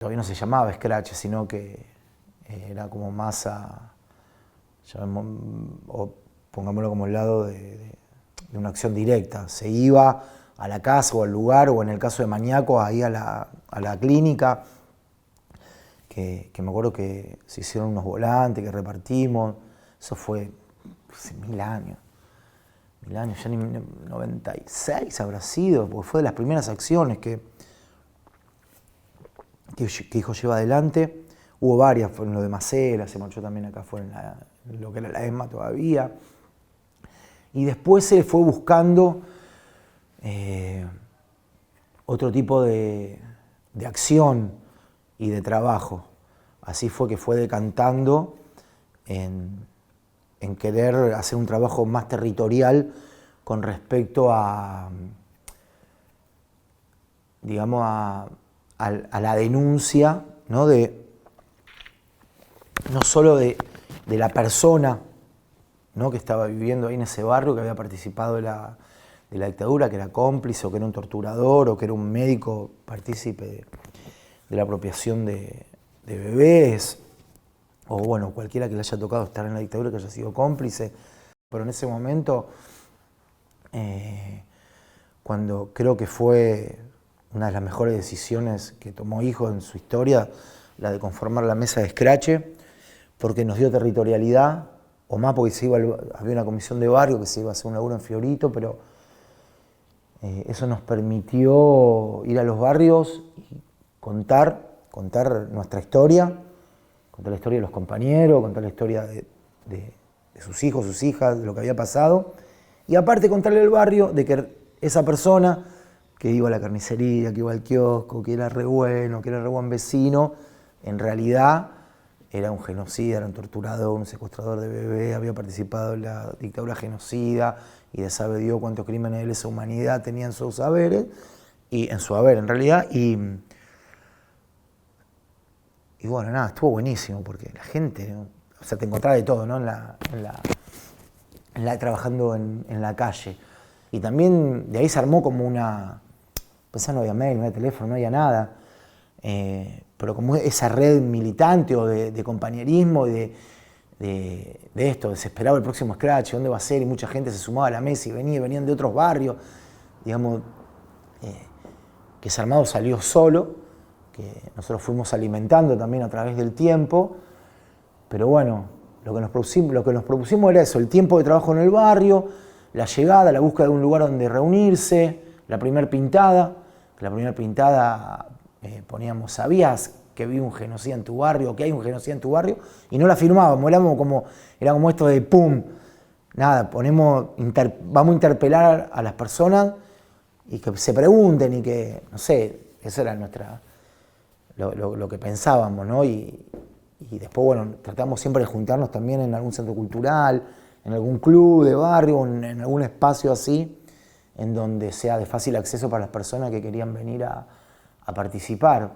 todavía no se llamaba Scratch, sino que era como más o pongámoslo como el lado de una acción directa. Se iba a la casa o al lugar, o en el caso de Mañaco, ahí a la clínica, que me acuerdo que se hicieron unos volantes que repartimos. Eso fue hace 1000 años. 1000 años, ya ni 96 habrá sido, porque fue de las primeras acciones que Hijo lleva adelante. Hubo varias, fueron lo de Macera, se marchó también acá, fue en lo que era la ESMA todavía. Y después se fue buscando otro tipo de acción y de trabajo. Así fue que fue decantando en querer hacer un trabajo más territorial con respecto a, digamos, a la denuncia, ¿no? No solo de la persona, ¿no? Que estaba viviendo ahí en ese barrio, que había participado de la dictadura, que era cómplice, o que era un torturador, o que era un médico partícipe de la apropiación de bebés, o bueno, cualquiera que le haya tocado estar en la dictadura, que haya sido cómplice. Pero en ese momento, cuando creo que fue una de las mejores decisiones que tomó Hijo en su historia, la de conformar la mesa de Scratch, porque nos dio territorialidad, o más porque había una comisión de barrio que se iba a hacer un laburo en Fiorito, pero eso nos permitió ir a los barrios y contar nuestra historia, contar la historia de los compañeros, contar la historia de sus hijos, sus hijas, de lo que había pasado, y aparte contarle al barrio de que esa persona que iba a la carnicería, que iba al kiosco, que era re bueno, que era re buen vecino, en realidad era un genocida, era un torturador, un secuestrador de bebés, había participado en la dictadura genocida, y de sabe Dios cuántos crímenes de lesa humanidad tenía en sus haberes, y en su haber en realidad, y bueno, nada, estuvo buenísimo, porque la gente, ¿no? O sea, te encontraba de todo, ¿no? Trabajando en la calle. Y también de ahí se armó como una, pues ya no había mail, no había teléfono, no había nada, pero como esa red militante o de compañerismo y de esto, se esperaba el próximo Scratch, ¿dónde va a ser? Y mucha gente se sumaba a la mesa y venían de otros barrios, digamos, que ese armado salió solo, que nosotros fuimos alimentando también a través del tiempo, pero bueno, lo que nos propusimos era eso, el tiempo de trabajo en el barrio, la llegada, la búsqueda de un lugar donde reunirse, la primer pintada, poníamos, ¿sabías que vi un genocida en tu barrio, que hay un genocida en tu barrio? Y no la firmábamos, era como esto de pum, nada, vamos a interpelar a las personas y que se pregunten y que, no sé, eso era lo que pensábamos, ¿no? Y después, bueno, tratamos siempre de juntarnos también en algún centro cultural, en algún club de barrio, en algún espacio así, en donde sea de fácil acceso para las personas que querían venir a participar.